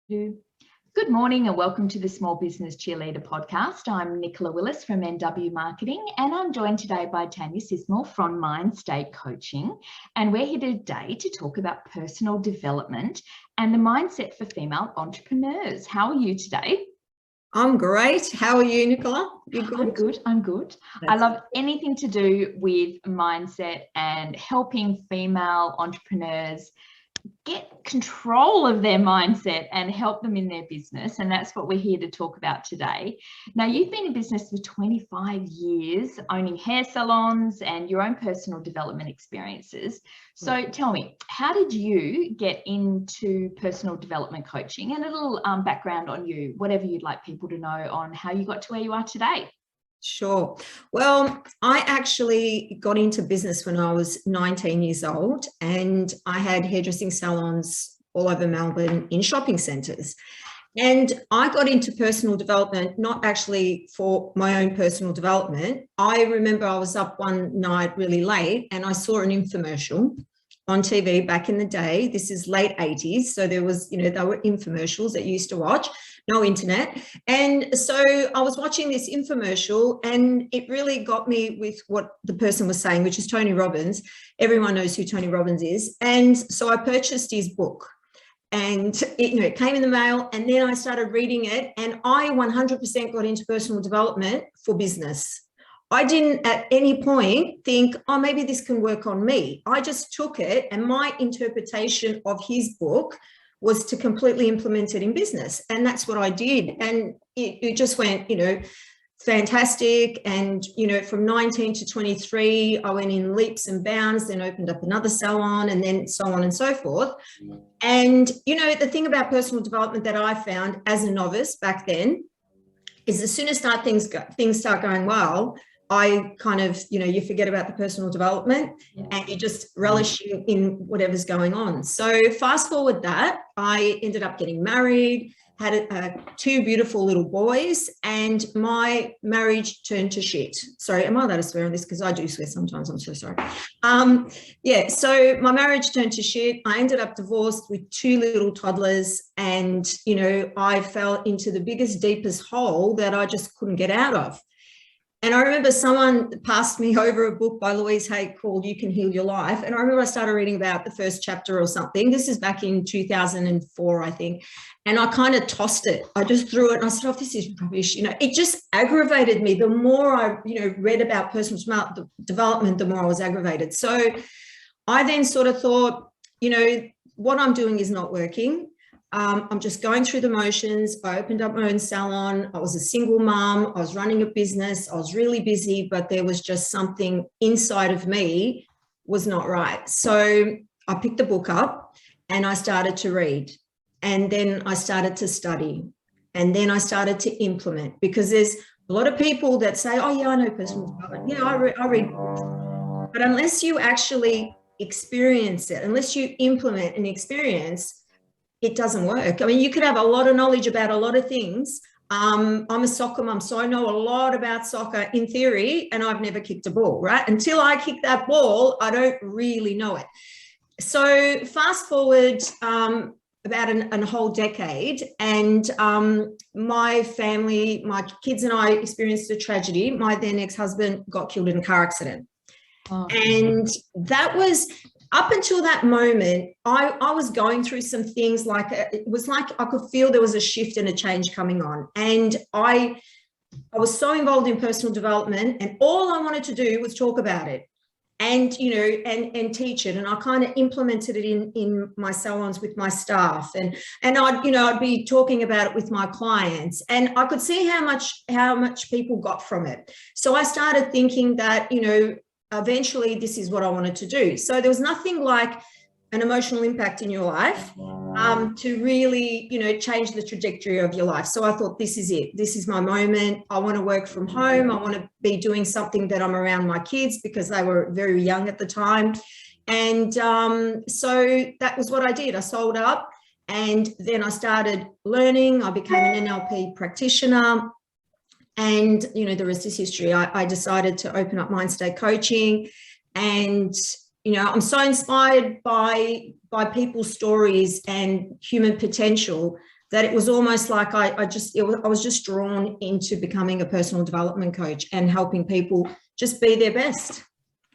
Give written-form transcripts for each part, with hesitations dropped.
Good morning and welcome to the Small Business Cheerleader podcast. I'm Nicola Willis from NW Marketing and I'm joined today by Tania Cicmil from Mindstate Coaching. And we're here today to talk about personal development and the mindset for female entrepreneurs. How are you today? I'm great. How are you, Nicola? You good? I'm good. I love anything to do with mindset and helping female entrepreneurs get control of their mindset and help them in their business. And that's what we're here to talk about today. Now, you've been in business for 25 years, owning hair salons and your own personal development experiences. So tell me, how did you get into personal development coaching? And a little background on you, whatever you'd like people to know on how you got to where you are today. Sure. Well, I actually got into business when I was 19 years old and I had hairdressing salons all over Melbourne in shopping centres. And I got into personal development, not actually for my own personal development. I remember I was up one night really late and I saw an infomercial on TV back in the day. This is late 80s. So there was, there were infomercials that you used to watch, no internet. And so I was watching this infomercial and it really got me with what the person was saying, which is Tony Robbins. Everyone knows who Tony Robbins is. And so I purchased his book and it came in the mail and then I started reading it and I 100% got into personal development for business. I didn't at any point think, oh, maybe this can work on me. I just took it and my interpretation of his book was to completely implement it in business. And that's what I did. And it just went, fantastic. And, from 19 to 23, I went in leaps and bounds, then opened up another salon and then so on and so forth. And, the thing about personal development that I found as a novice back then is as soon as things start going well, I kind of, you forget about the personal development and you just relish in whatever's going on. So fast forward that, I ended up getting married, had two beautiful little boys, and my marriage turned to shit. Sorry, am I allowed to swear on this? Because I do swear sometimes, I'm so sorry. So my marriage turned to shit. I ended up divorced with two little toddlers and, I fell into the biggest, deepest hole that I just couldn't get out of. And I remember someone passed me over a book by Louise Hay called You Can Heal Your Life. And I remember I started reading about the first chapter or something. This is back in 2004, I think. And I kind of tossed it. I just threw it and I said, oh, this is rubbish. It just aggravated me. The more I, read about personal development, the more I was aggravated. So I then sort of thought, what I'm doing is not working. I'm just going through the motions. I opened up my own salon. I was a single mom. I was running a business. I was really busy, but there was just something inside of me was not right. So I picked the book up and I started to read. And then I started to study. And then I started to implement, because there's a lot of people that say, oh, yeah, I know personal development. Yeah, I read. But unless you actually experience it, unless you implement and experience, it doesn't work. I mean, you could have a lot of knowledge about a lot of things. I'm a soccer mum, so I know a lot about soccer in theory, and I've never kicked a ball, right? Until I kick that ball, I don't really know it. So fast forward about a whole decade, and my family, my kids and I experienced a tragedy. My then ex-husband got killed in a car accident. Oh. And that was... Up until that moment, I was going through some things like, it was like I could feel there was a shift and a change coming on. And I was so involved in personal development and all I wanted to do was talk about it and, and teach it. And I kind of implemented it in my salons with my staff and I'd be talking about it with my clients and I could see how much people got from it. So I started thinking that, eventually this is what I wanted to do. So there was nothing like an emotional impact in your life to really, change the trajectory of your life. So I thought, this is it. This is my moment. I want to work from home. I want to be doing something that I'm around my kids because they were very young at the time. And so that was what I did. I sold up and then I started learning. I became an NLP practitioner. And, the rest is history. I decided to open up Mindstate Coaching and, I'm so inspired by people's stories and human potential that it was almost like I was just drawn into becoming a personal development coach and helping people just be their best.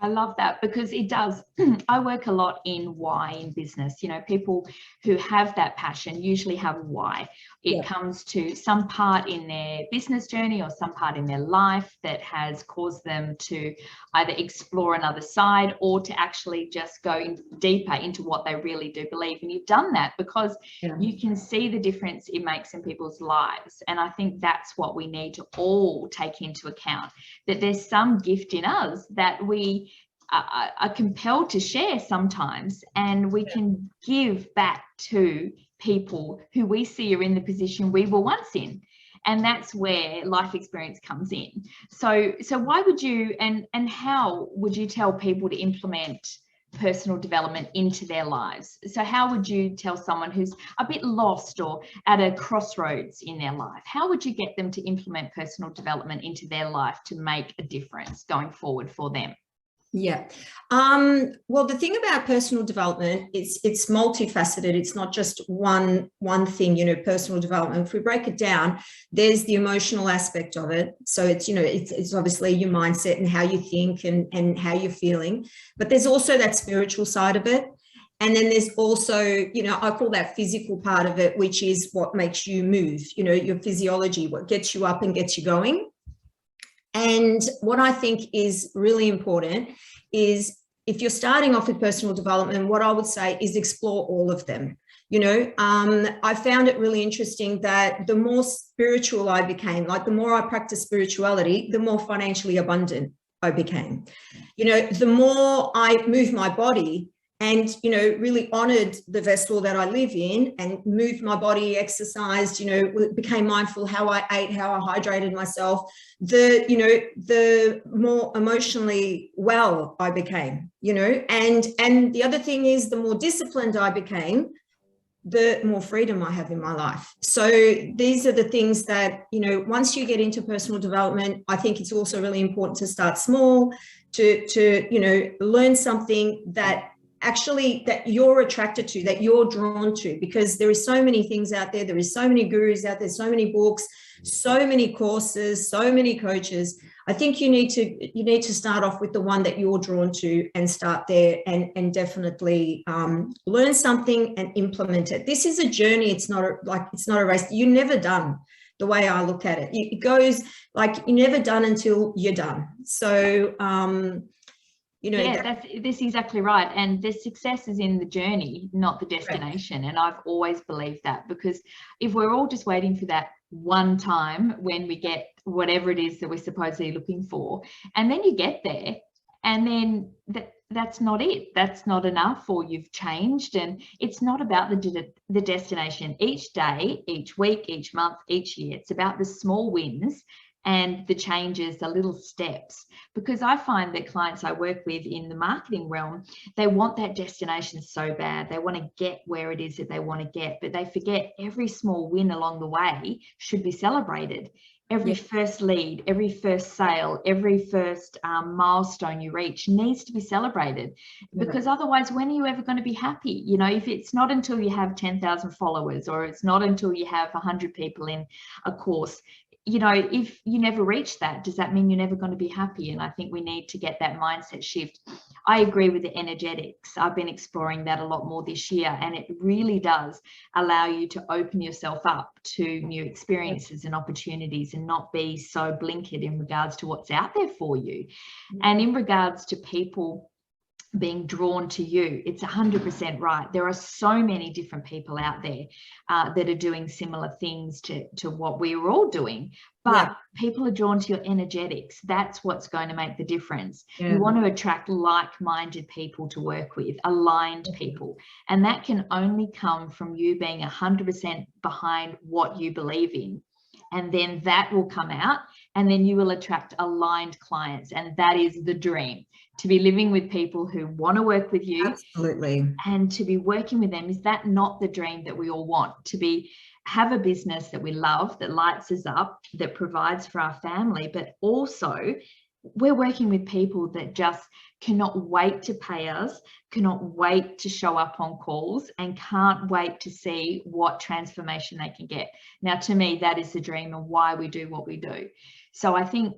I love that, because it does. I work a lot in why in business. You know, people who have that passion usually have why. It comes to some part in their business journey or some part in their life that has caused them to either explore another side or to actually just go deeper into what they really do believe. And you've done that because you can see the difference it makes in people's lives. And I think that's what we need to all take into account, that there's some gift in us that we are compelled to share sometimes, and we can give back to people who we see are in the position we were once in. And that's where life experience comes in. So why would you and how would you tell people to implement personal development into their lives? So how would you tell someone who's a bit lost or at a crossroads in their life, how would you get them to implement personal development into their life to make a difference going forward for them? Yeah. Well, the thing about personal development is it's multifaceted. It's not just one thing, you know, personal development. If we break it down, there's the emotional aspect of it. So it's, you know, it's obviously your mindset and how you think and how you're feeling, but there's also that spiritual side of it. And then there's also, you know, I call that physical part of it, which is what makes you move, you know, your physiology, what gets you up and gets you going. And what I think is really important is, if you're starting off with personal development, what I would say is explore all of them. You know, I found it really interesting that the more spiritual I became, like the more I practiced spirituality, the more financially abundant I became. You know, the more I moved my body and, you know, really honored the vessel that I live in and moved my body, exercised, you know, became mindful how I ate, how I hydrated myself, the more emotionally well I became, you know, and the other thing is, the more disciplined I became, the more freedom I have in my life. So these are the things that, you know, once you get into personal development, I think it's also really important to start small, to you know, learn something that actually that you're attracted to, that you're drawn to, because there is so many things out there. There is so many gurus out there, so many books, so many courses, so many coaches. I think you need to start off with the one that you're drawn to and start there and definitely learn something and implement it. This is a journey. It's not a race. You're never done. The way I look at it, it goes like you're never done until you're done. So, you know, Absolutely. And to be working with them. Is that not the dream that we all want? To have a business that we love, that lights us up, that provides for our family, but also we're working with people that just cannot wait to pay us, cannot wait to show up on calls, and can't wait to see what transformation they can get. Now, to me, that is the dream and why we do what we do. So I think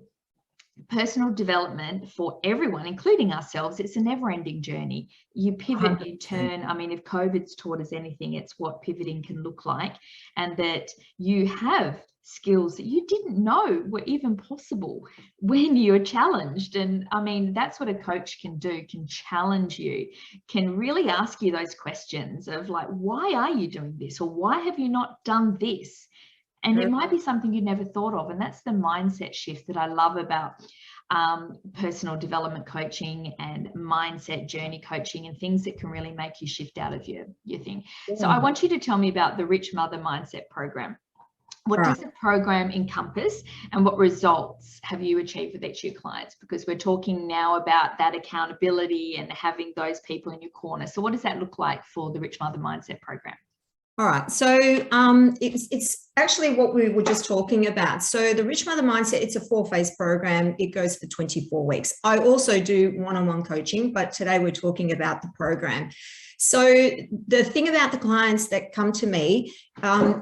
personal development for everyone, including ourselves, it's a never-ending journey. You pivot, 100%. you turn. I mean, if COVID's taught us anything, it's what pivoting can look like, and that you have skills that you didn't know were even possible when you're challenged. And I mean, that's what a coach can do, can challenge you, can really ask you those questions of like, why are you doing this? Or why have you not done this? And it might be something you never thought of. And that's the mindset shift that I love about personal development coaching and mindset journey coaching, and things that can really make you shift out of your thing. Yeah. So I want you to tell me about the Rich Mother Mindset Program. What does the program encompass, and what results have you achieved with each of your clients? Because we're talking now about that accountability and having those people in your corner. So what does that look like for the Rich Mother Mindset Program? All right, so it's actually what we were just talking about. So the Rich Mother Mindset, it's a 4-phase program. It goes for 24 weeks. I also do one-on-one coaching, but today we're talking about the program. So the thing about the clients that come to me,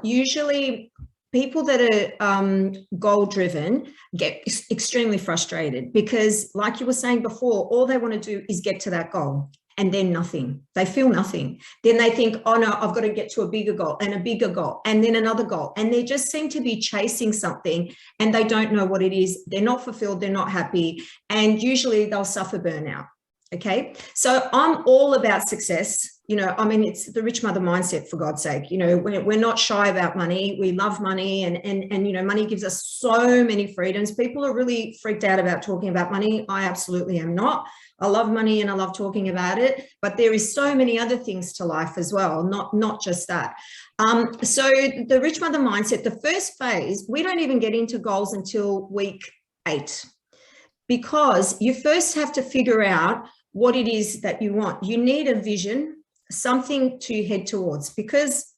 usually people that are goal-driven get extremely frustrated because, like you were saying before, all they want to do is get to that goal. And then nothing. They feel nothing. Then they think, oh no, I've got to get to a bigger goal and a bigger goal and then another goal. And they just seem to be chasing something and they don't know what it is. They're not fulfilled. They're not happy. And usually they'll suffer burnout. Okay. So I'm all about success. You know, I mean, it's the Rich Mother Mindset, for God's sake. You know, we're not shy about money. We love money, and you know, money gives us so many freedoms. People are really freaked out about talking about money. I absolutely am not. I love money and I love talking about it, but there is so many other things to life as well, not just that. So the Rich Mother Mindset, the first phase, we don't even get into goals until week 8, because you first have to figure out what it is that you want. You need a vision, something to head towards, because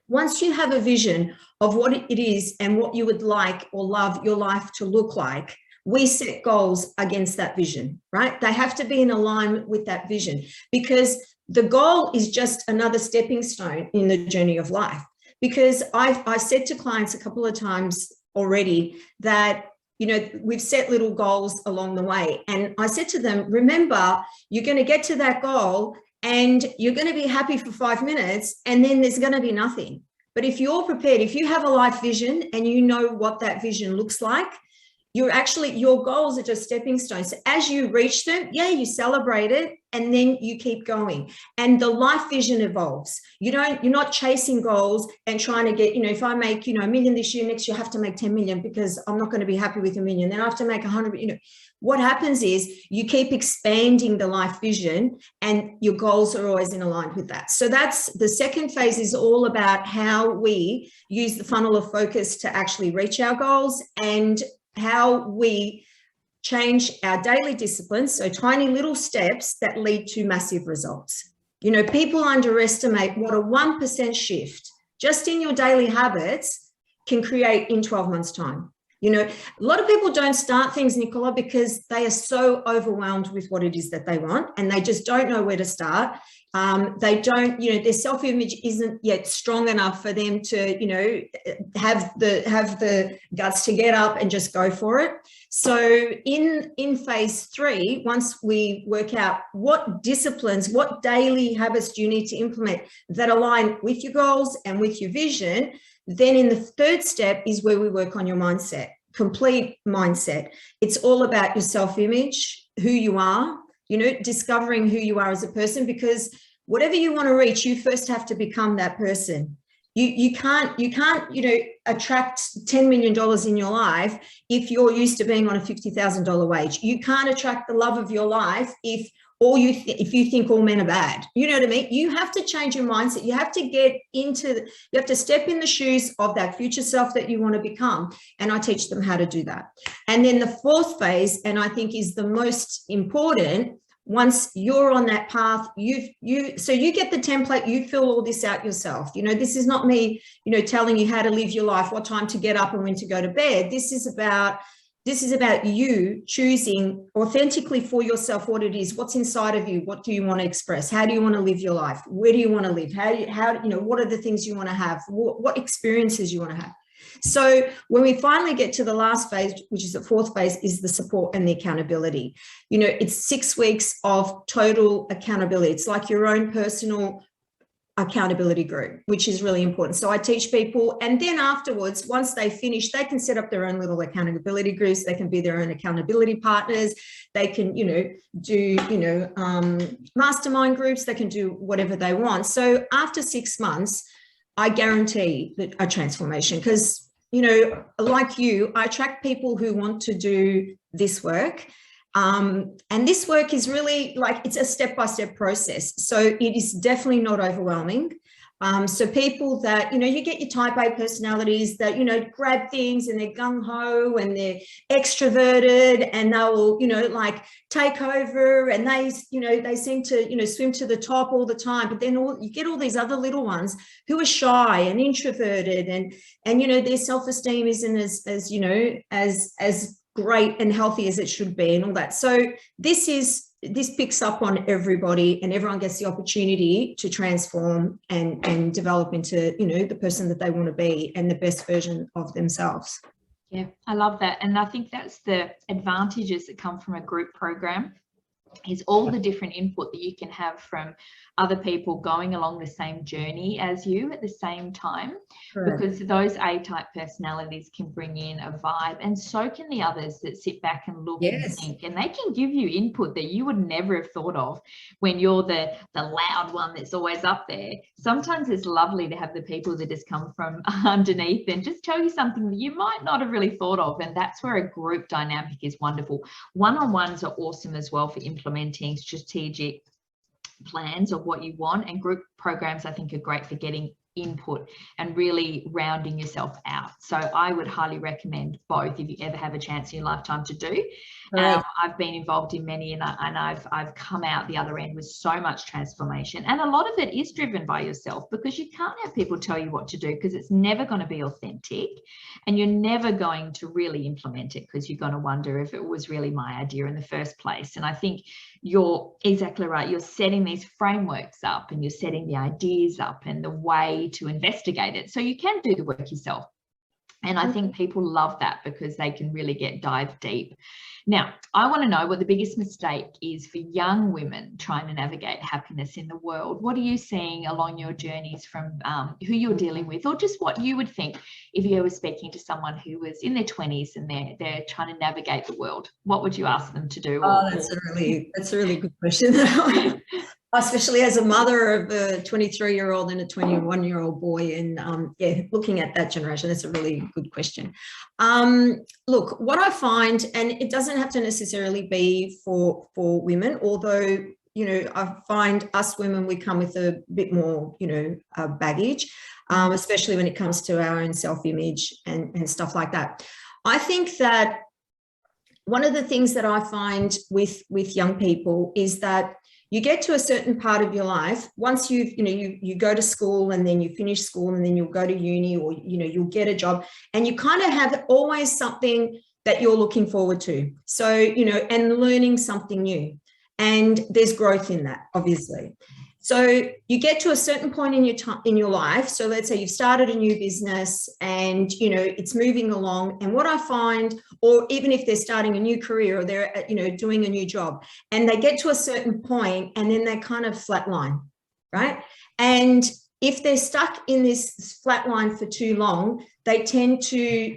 once you have a vision of what it is and what you would like or love your life to look like, we set goals against that vision, right? They have to be in alignment with that vision, because the goal is just another stepping stone in the journey of life. Because I've said to clients a couple of times already that, you know, we've set little goals along the way. And I said to them, remember, you're going to get to that goal and you're going to be happy for 5 minutes, and then there's going to be nothing. But if you're prepared, if you have a life vision and you know what that vision looks like, your goals are just stepping stones. So as you reach them, yeah, you celebrate it and then you keep going. And the life vision evolves. You're not chasing goals and trying to get, you know, if I make, you know, $1 million this year, next year I have to make 10 million because I'm not going to be happy with $1 million. Then I have to make 100, you know. What happens is you keep expanding the life vision and your goals are always in alignment with that. So that's the second phase, is all about how we use the funnel of focus to actually reach our goals, and how we change our daily disciplines, so tiny little steps that lead to massive results. You know, people underestimate what a 1% shift just in your daily habits can create in 12 months' time. You know, a lot of people don't start things, Nicola, because they are so overwhelmed with what it is that they want, and they just don't know where to start. They don't, you know, their self-image isn't yet strong enough for them to, you know, have the guts to get up and just go for it. So in phase 3, once we work out what disciplines, what daily habits do you need to implement that align with your goals and with your vision, then in the third step is where we work on your mindset, complete mindset. It's all about your self-image, who you are, you know, discovering who you are as a person, because whatever you want to reach, you first have to become that person. You can't, you know, attract $10 million in your life if you're used to being on a $50,000 wage. You can't attract the love of your life if you think all men are bad. You know what I mean? You have to change your mindset. You have to you have to step in the shoes of that future self that you want to become. And I teach them how to do that. And then the fourth phase, and I think is the most important, once you're on that path, so you get the template, you fill all this out yourself. You know, this is not me, you know, telling you how to live your life, what time to get up and when to go to bed. This is about This is about you choosing authentically for yourself what it is, what's inside of you, what do you want to express, how do you want to live your life, where do you want to live, what are the things you want to have, what experiences you want to have. So when we finally get to the last phase, which is the fourth phase, is the support and the accountability. It's 6 weeks of total accountability. It's like your own personal accountability group, which is really important. So I teach people, and then afterwards, once they finish, they can set up their own little accountability groups. They can be their own accountability partners. They can, do, mastermind groups. They can do whatever they want. So after 6 months, I guarantee a transformation because, like you, I attract people who want to do this work. And this work is really it's a step-by-step process. So it is definitely not overwhelming. So people that, you get your type A personalities that, grab things and they're gung-ho and they're extroverted and they'll, take over and they seem to, swim to the top all the time. But then you get all these other little ones who are shy and introverted and their self-esteem isn't as great and healthy as it should be and all that. So this picks up on everybody and everyone gets the opportunity to transform and develop into, the person that they want to be and the best version of themselves. Yeah, I love that. And I think that's the advantages that come from a group program is all the different input that you can have from other people going along the same journey as you at the same time. Correct. Because those A-type personalities can bring in a vibe, and so can the others that sit back and look and think, and they can give you input that you would never have thought of when you're the loud one that's always up there. Sometimes it's lovely to have the people that just come from underneath and just tell you something that you might not have really thought of, and that's where a group dynamic is wonderful. One-on-ones are awesome as well for implementing strategic plans of what you want, and group programs I think are great for getting input and really rounding yourself out. So I would highly recommend both if you ever have a chance in your lifetime to do. I've been involved in many and I've come out the other end with so much transformation, and a lot of it is driven by yourself because you can't have people tell you what to do because it's never going to be authentic and you're never going to really implement it because you're going to wonder if it was really my idea in the first place. And I think you're exactly right. You're setting these frameworks up and you're setting the ideas up and the way to investigate it so you can do the work yourself. And I think people love that because they can really dive deep. Now, I want to know what the biggest mistake is for young women trying to navigate happiness in the world. What are you seeing along your journeys from who you're dealing with, or just what you would think if you were speaking to someone who was in their 20s and they're trying to navigate the world? What would you ask them to do? That's a really good question. Especially as a mother of a 23-year-old and a 21-year-old boy, and looking at that generation, that's a really good question. Look, what I find, and it doesn't have to necessarily be for women, although I find us women, we come with a bit more baggage, especially when it comes to our own self-image and stuff like that. I think that one of the things that I find with young people is that you get to a certain part of your life, once you go to school and then you finish school and then you'll go to uni, or, you'll get a job, and you kind of have always something that you're looking forward to. So, and learning something new, and there's growth in that, obviously. So you get to a certain point in your life. So let's say you've started a new business and, it's moving along. And what I find, or even if they're starting a new career or they're, doing a new job, and they get to a certain point and then they kind of flatline, right? And if they're stuck in this flatline for too long, they tend to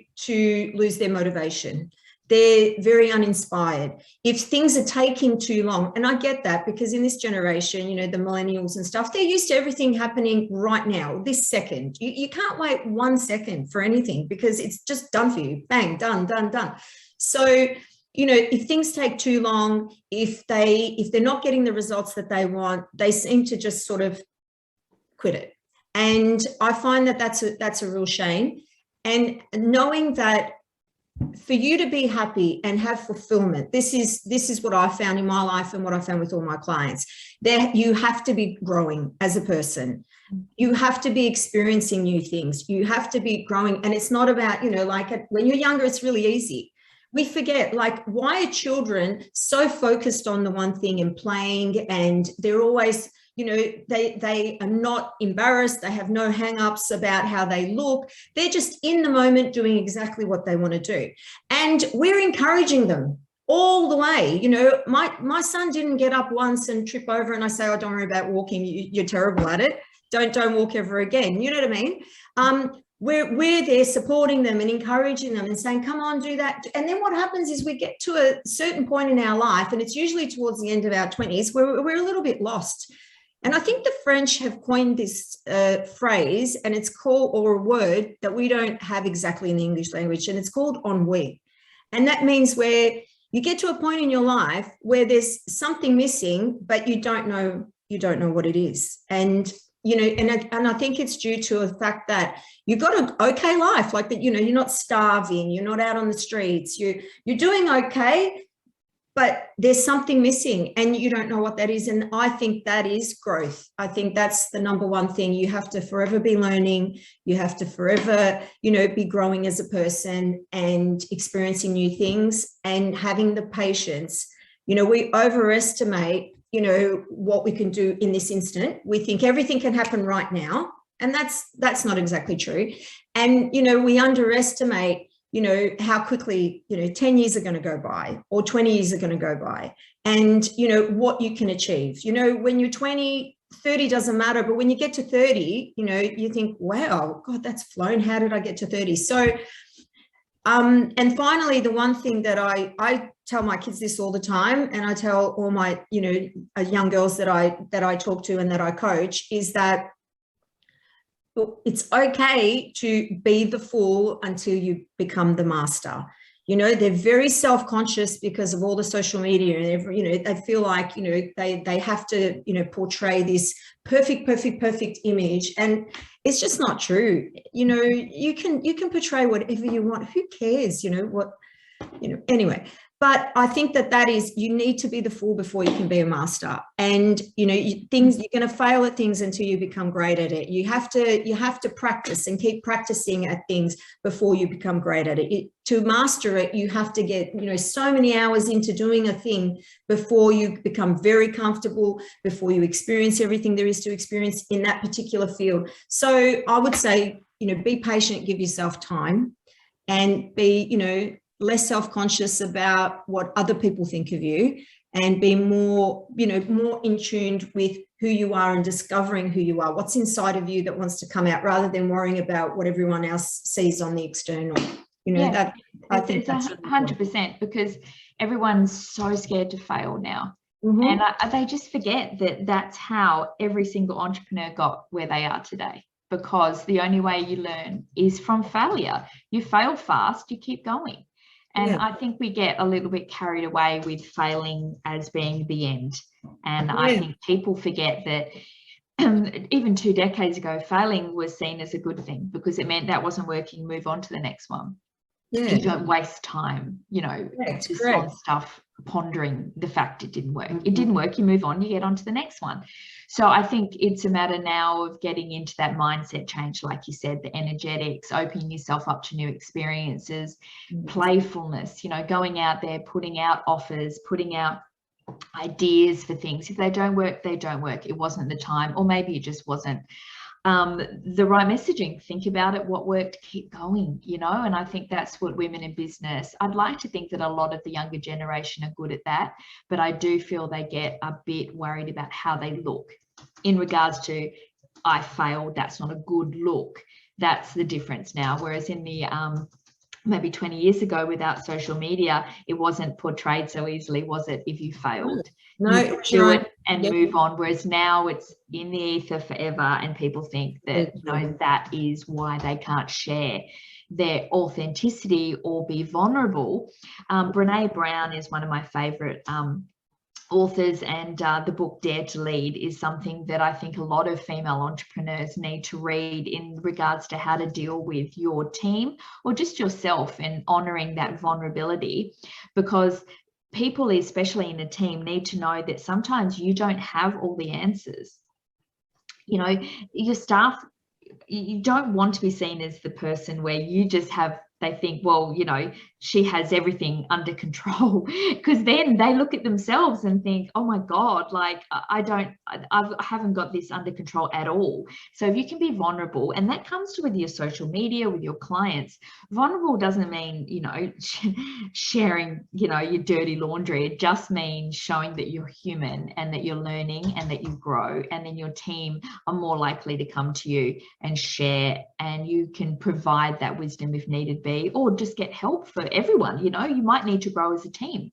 lose their motivation. They're very uninspired. If things are taking too long, and I get that because in this generation, the millennials and stuff, they're used to everything happening right now, this second. You can't wait 1 second for anything because it's just done for you. Bang, done. So, if things take too long, if they're not getting the results that they want, they seem to just sort of quit it. And I find that that's a real shame. And knowing that for you to be happy and have fulfillment, this is what I found in my life and what I found with all my clients. That you have to be growing as a person. You have to be experiencing new things. You have to be growing. And it's not about, when you're younger, it's really easy. we forget, like, why are children so focused on the one thing and playing, and they're always, you know, they are not embarrassed. They have no hang-ups about how they look. They're just in the moment doing exactly what they want to do. And we're encouraging them all the way. You know, my son didn't get up once and trip over and I say, oh, don't worry about walking. You're terrible at it. Don't walk ever again. You know what I mean? We're there supporting them and encouraging them and saying, come on, do that. And then what happens is we get to a certain point in our life, and it's usually towards the end of our 20s, where we're a little bit lost. And I think the French have coined this phrase, and it's called, or a word that we don't have exactly in the English language, and it's called ennui. And that means where you get to a point in your life where there's something missing, but you don't know what it is. And you know, and I think it's due to the fact that you've got an okay life, like that, you know, you're not starving, you're not out on the streets, you're doing okay, but there's something missing and you don't know what that is. And I think that is growth. I think that's the number one thing. You have to forever be learning. You have to forever, you know, be growing as a person and experiencing new things and having the patience. You know, we overestimate, you know, what we can do in this instant. We think everything can happen right now. And that's not exactly true. And, you know, we underestimate, you know, how quickly, you know, 10 years are going to go by or 20 years are going to go by, and, you know, what you can achieve. You know, when you're 20, 30 doesn't matter, but when you get to 30, you know, you think, wow, God, that's flown. How did I get to 30? So, and finally, the one thing that I tell my kids this all the time, and I tell all my, you know, young girls that I talk to and that I coach, is that it's okay to be the fool until you become the master. You know, they're very self-conscious because of all the social media, and you know, they feel like, you know, they have to, you know, portray this perfect image, and it's just not true. You know, you can portray whatever you want. Who cares? You know what? You know. Anyway, but I think that is, you need to be the fool before you can be a master. And, you know, you're going to fail at things until you become great at it. You have to practice and keep practicing at things before you become great at it. To master it, you have to get, you know, so many hours into doing a thing before you become very comfortable, before you experience everything there is to experience in that particular field. So I would say, you know, be patient, give yourself time, and be, you know, less self-conscious about what other people think of you, and be more, you know, more in tune with who you are and discovering who you are, what's inside of you that wants to come out, rather than worrying about what everyone else sees on the external. You know, yeah, I think that's 100%, because everyone's so scared to fail now. Mm-hmm. And they just forget that that's how every single entrepreneur got where they are today, because the only way you learn is from failure. You fail fast, you keep going. And I think we get a little bit carried away with failing as being the end. And I think people forget that even 2 decades ago, failing was seen as a good thing, because it meant that wasn't working, move on to the next one. You don't waste time, you know, just on stuff, pondering the fact it didn't work. It didn't work, you move on, you get on to the next one. So I think it's a matter now of getting into that mindset change, like you said, the energetics, opening yourself up to new experiences, playfulness, you know, going out there, putting out offers, putting out ideas for things. If they don't work, they don't work. It wasn't the time, or maybe it just wasn't the right messaging. Think about it, what worked, keep going, you know. And I think that's what women in business, I'd like to think that a lot of the younger generation are good at that, but I do feel they get a bit worried about how they look in regards to, I failed, that's not a good look. That's the difference now. Whereas in the maybe 20 years ago, without social media, it wasn't portrayed so easily, was it? If you failed, you do it and move on. Whereas now it's in the ether forever, and people think that, you know, that is why they can't share their authenticity or be vulnerable. Brene Brown is one of my favorite authors, and the book Dare to Lead is something that I think a lot of female entrepreneurs need to read in regards to how to deal with your team or just yourself, and honoring that vulnerability, because people, especially in a team, need to know that sometimes you don't have all the answers. You know, your staff, you don't want to be seen as the person where you just have They think, well, you know, she has everything under control, because then they look at themselves and think, oh my God, like I haven't got this under control at all. So if you can be vulnerable, and that comes to with your social media, with your clients, vulnerable doesn't mean, you know, sharing, you know, your dirty laundry. It just means showing that you're human and that you're learning and that you grow, and then your team are more likely to come to you and share, and you can provide that wisdom if needed be, or just get help for everyone. You know, you might need to grow as a team,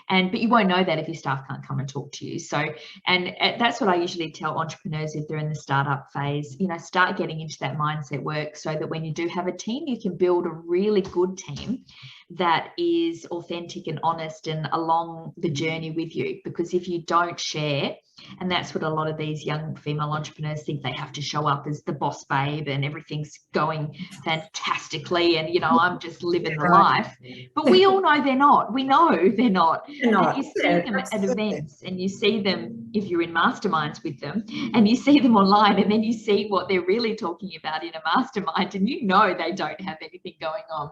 but you won't know that if your staff can't come and talk to you. So, and that's what I usually tell entrepreneurs if they're in the startup phase, you know, start getting into that mindset work, so that when you do have a team, you can build a really good team that is authentic and honest and along the journey with you. Because if you don't share, and that's what a lot of these young female entrepreneurs think, they have to show up as the boss babe and everything's going fantastically, and, you know, I'm just living the life. But we all know they're not. We know they're not. And you see them at events, and you see them if you're in masterminds with them, and you see them online, and then you see what they're really talking about in a mastermind, and you know they don't have anything going on.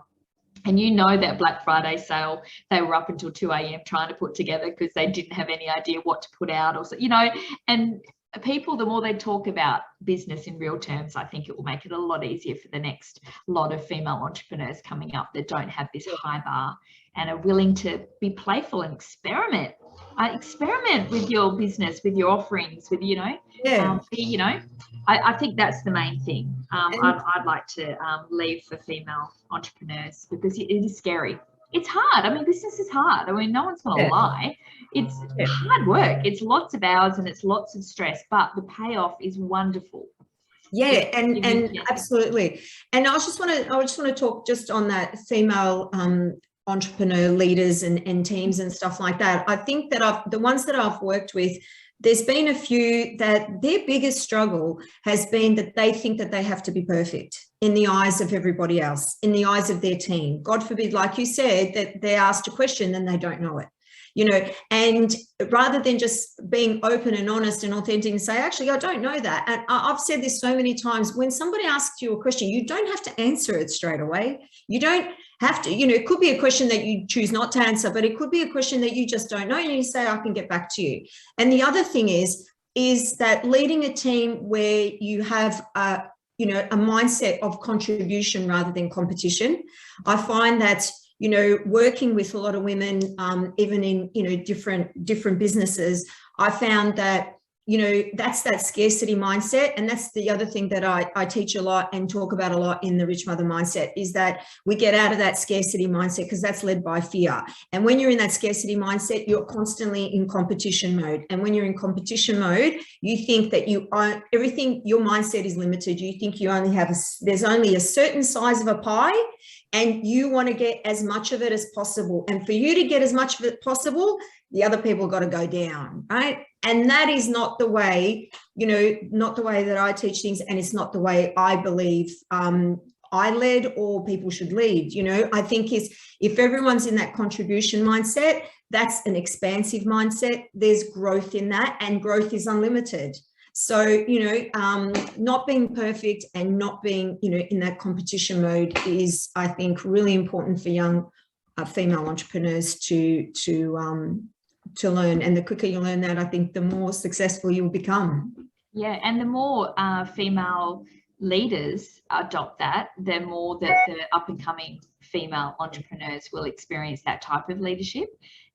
And you know that Black Friday sale, they were up until 2 a.m. trying to put together because they didn't have any idea what to put out, or so, you know. And people, the more they talk about business in real terms, I think it will make it a lot easier for the next lot of female entrepreneurs coming up that don't have this high bar and are willing to be playful and experiment. Experiment with your business, with your offerings, with, you know, you know, I think that's the main thing. I'd like to leave for female entrepreneurs, because it is scary. It's hard. I mean, business is hard. I mean, no one's going to lie. It's hard work. It's lots of hours and it's lots of stress, but the payoff is wonderful. Yeah, and absolutely. And I just want to talk just on that female entrepreneur leaders and teams and stuff like that. I think that the ones that I've worked with, there's been a few that their biggest struggle has been that they think that they have to be perfect in the eyes of everybody else, in the eyes of their team. God forbid, like you said, that they're asked a question and they don't know it, you know, and rather than just being open and honest and authentic and say, actually, I don't know that. And I've said this so many times, when somebody asks you a question, you don't have to answer it straight away. You don't have to, you know, it could be a question that you choose not to answer, but it could be a question that you just don't know, and you say, I can get back to you. And the other thing is that leading a team where you have you know, a mindset of contribution rather than competition. I find that, you know, working with a lot of women, even in, you know, different businesses, I found that, you know, that's that scarcity mindset. And that's the other thing that I teach a lot and talk about a lot in the Rich Mother Mindset, is that we get out of that scarcity mindset, because that's led by fear. And when you're in that scarcity mindset, you're constantly in competition mode. And when you're in competition mode, you think that you own everything, your mindset is limited. You think you only have, there's only a certain size of a pie, and you want to get as much of it as possible. And for you to get as much of it possible, the other people got to go down, right? And that is not the way, you know, not the way that I teach things, and it's not the way I believe I led or people should lead. You know, I think if everyone's in that contribution mindset, that's an expansive mindset. There's growth in that, and growth is unlimited. So, you know, not being perfect and not being, you know, in that competition mode is, I think, really important for young female entrepreneurs to learn. And the quicker you learn that, I think the more successful you'll become. Yeah, and the more female leaders adopt that, the more that the up and coming female entrepreneurs will experience that type of leadership.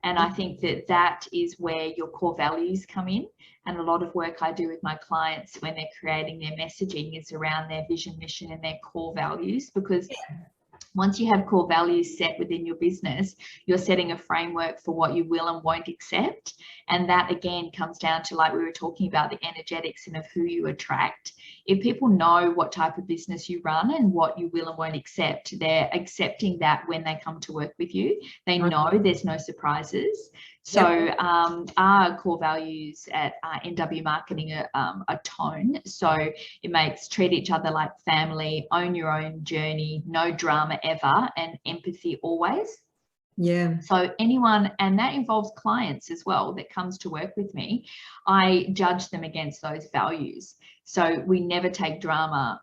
And I think that is where your core values come in. And a lot of work I do with my clients when they're creating their messaging is around their vision, mission, and their core values, because once you have core values set within your business, you're setting a framework for what you will and won't accept. And that, again, comes down to, like we were talking about, the energetics and of who you attract. If people know what type of business you run and what you will and won't accept, they're accepting that when they come to work with you. They know there's no surprises. So our core values at NW Marketing are a tone. So it makes treat each other like family, own your own journey, no drama ever, and empathy always. Yeah. So anyone, and that involves clients as well, that comes to work with me, I judge them against those values. So we never take drama,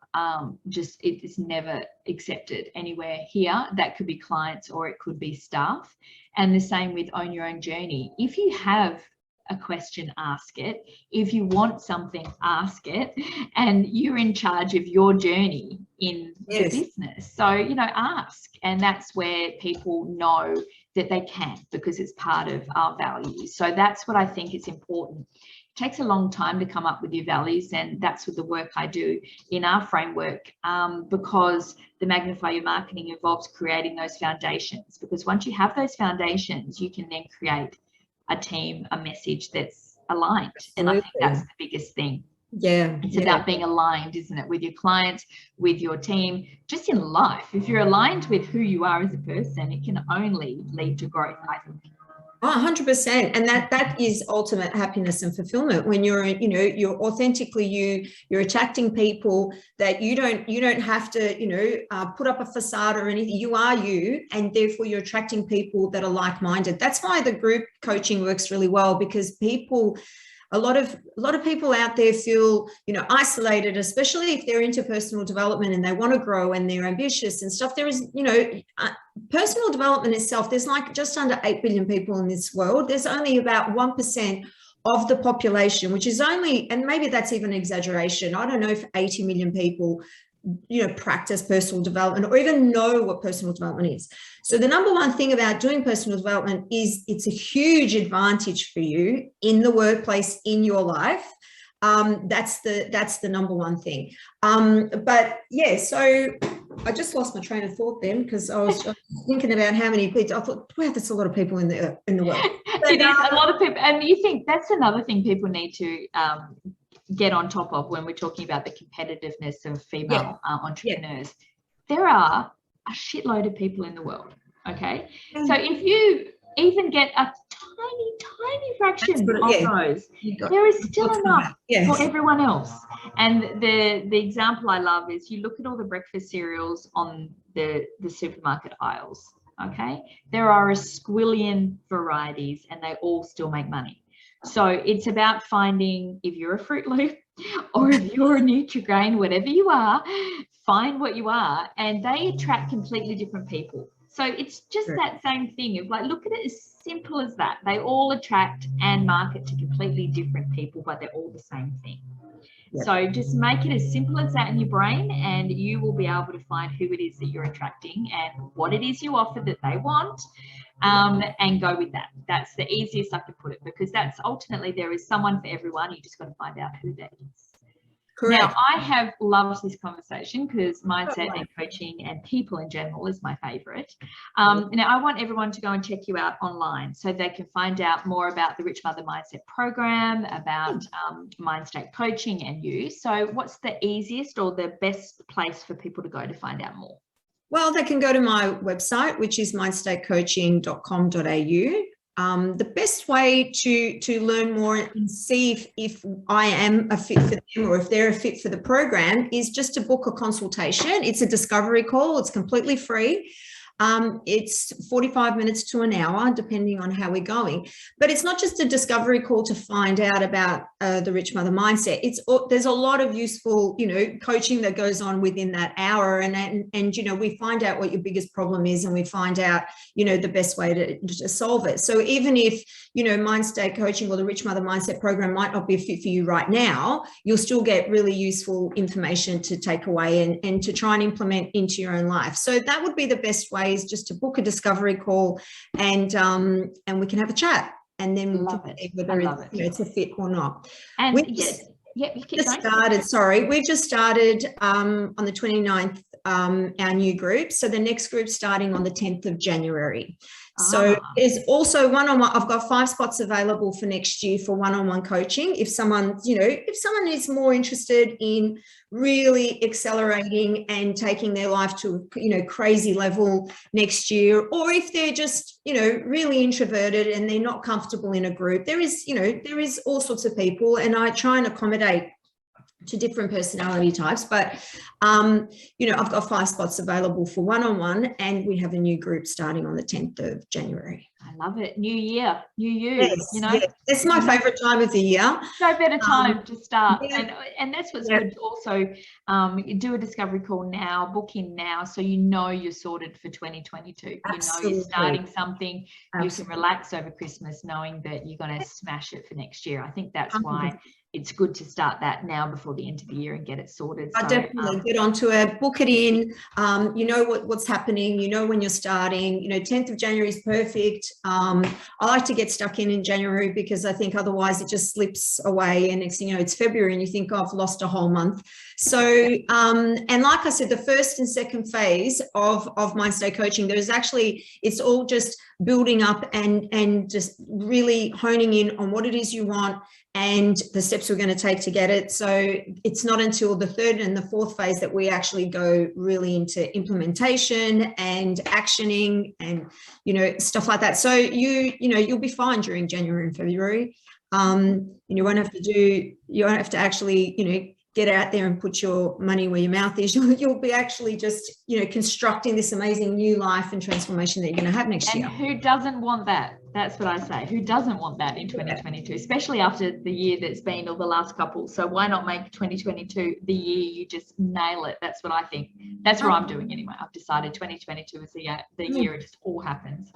just it is never accepted anywhere here. That could be clients or it could be staff. And the same with Own Your Own Journey. If you have a question, ask it. If you want something, ask it. And you're in charge of your journey in the business. So, you know, ask. And that's where people know that they can, because it's part of our values. So that's what I think is important. It takes a long time to come up with your values, and that's what the work I do in our framework, because the Magnify Your Marketing involves creating those foundations, because once you have those foundations, you can then create a team, a message that's aligned. Absolutely. And I think that's the biggest thing. Yeah. It's about being aligned, isn't it, with your clients, with your team, just in life. If you're aligned with who you are as a person, it can only lead to growth, I think. Oh, 100%. And that is ultimate happiness and fulfillment. When you're, you know, you're authentically you're attracting people that you don't have to, you know, put up a facade or anything. You are you, and therefore you're attracting people that are like-minded. That's why the group coaching works really well, because people, a lot of people out there feel, you know, isolated, especially if they're into personal development and they want to grow and they're ambitious and stuff. There is, you know, personal development itself, there's like just under 8 billion people in this world. There's only about 1% of the population, which is only, and maybe that's even an exaggeration, I don't know if 80 million people, you know, practice personal development or even know what personal development is. So the number one thing about doing personal development is it's a huge advantage for you in the workplace, in your life. That's the number one thing. But yeah, so I just lost my train of thought then, because I was thinking about how many people. I thought, wow, that's a lot of people in the world. But, it is a lot of people, and you think that's another thing people need to get on top of when we're talking about the competitiveness of female entrepreneurs. There are a shitload of people in the world, okay? So if you even get a tiny fraction of those, there is still enough for everyone else. And the example I love is you look at all the breakfast cereals on the supermarket aisles, okay? There are a squillion varieties and they all still make money. So it's about finding, if you're a Fruit Loop or if you're a Nutri-Grain, whatever you are, find what you are, and they attract completely different people. So it's just that same thing of like, look at it as simple as that. They all attract and market to completely different people, but they're all the same thing. So just make it as simple as that in your brain, and you will be able to find who it is that you're attracting and what it is you offer that they want, and go with that. That's the easiest I could put it, because that's ultimately, there is someone for everyone. You just got to find out who that is. Correct. Now, I have loved this conversation because mindset and coaching and people in general is my favorite. Now, I want everyone to go and check you out online so they can find out more about the Rich Mother Mindset program, about Mindstate Coaching and you. So what's the easiest or the best place for people to go to find out more? Well, they can go to my website, which is mindstatecoaching.com.au. The best way to learn more and see if I am a fit for them or if they're a fit for the program is just to book a consultation. It's a discovery call. It's completely free. It's 45 minutes to an hour, depending on how we're going. But it's not just a discovery call to find out about the Rich Mother Mindset. There's a lot of useful, coaching that goes on within that hour, and we find out what your biggest problem is, and we find out, the best way to solve it. So even if Mindstate Coaching or the Rich Mother Mindset program might not be a fit for you right now, you'll still get really useful information to take away and to try and implement into your own life. So that would be the best way, is just to book a discovery call, and we can have a chat, and then we'll see whether it's a fit or not. And we've just started on the 29th our new group. So the next group's starting on the 10th of January. So there's also one-on-one. I've got 5 spots available for next year for one-on-one coaching. If someone, if someone is more interested in really accelerating and taking their life to, crazy level next year, or if they're just, really introverted and they're not comfortable in a group, there is all sorts of people, and I try and accommodate to different personality types. But, you know, I've got 5 spots available for one-on-one, and we have a new group starting on the 10th of January. I love it. New year, new you, Yes, you know. yes. It's my favourite time of the year. No better time to start. Yeah. And that's what's good. Also, you do a discovery call now, book in now, so you know you're sorted for 2022. Absolutely. You know you're starting something. Absolutely. You can relax over Christmas knowing that you're going to smash it for next year. I think that's why 100%. it's good to start that now before the end of the year and get it sorted. I definitely get onto it, book it in. You know what's happening. You know when you're starting. You know, 10th of January is perfect. I like to get stuck in January, because I think otherwise it just slips away, and next thing you know, it's February and you think, oh, I've lost a whole month. So, and like I said, the first and second phase of Mindstate Coaching, there's actually, it's all just building up and just really honing in on what it is you want and the steps we're going to take to get it. So it's not until the 3rd and the 4th phase that we actually go really into implementation and actioning and, you know, stuff like that. So you know, you'll be fine during January and February. You won't have to actually, you know, get out there and put your money where your mouth is. You'll be actually just, you know, constructing this amazing new life and transformation that you're going to have next year. And who doesn't want that? That's what I say. Who doesn't want that in 2022, especially after the year that's been, or the last couple? So why not make 2022 the year you just nail it? That's what I think. That's what I'm doing anyway. I've decided 2022 is the year it just all happens.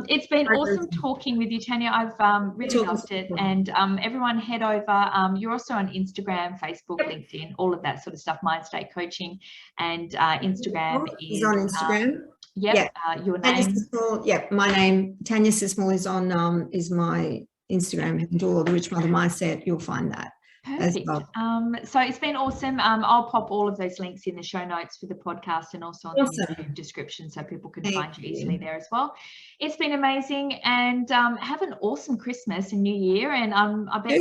It's been awesome talking with you, Tania. I've really loved it. And everyone head over. You're also on Instagram, Facebook, LinkedIn, all of that sort of stuff, Mindstate Coaching. And Instagram is on Instagram. Your name. My name, Tania Cicmil, is on is my Instagram handle, or the Rich Mother Mindset. You'll find that. Perfect. So it's been awesome. I'll pop all of those links in the show notes for the podcast and also on the YouTube description, so people can find you easily there as well. It's been amazing, and have an awesome Christmas and New Year. And I bet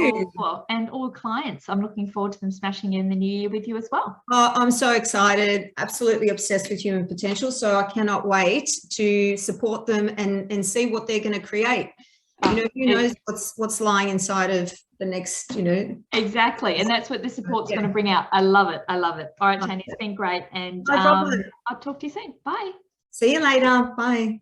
all clients, I'm looking forward to them smashing in the new year with you as well. I'm so excited, absolutely obsessed with human potential. So I cannot wait to support them and see what they're going to create. You know, who knows what's lying inside of the next, you know. Exactly. And that's what the support's going to bring out. I love it. I love it. All right, Tania, it's been great. And I'll talk to you soon. Bye. See you later. Bye.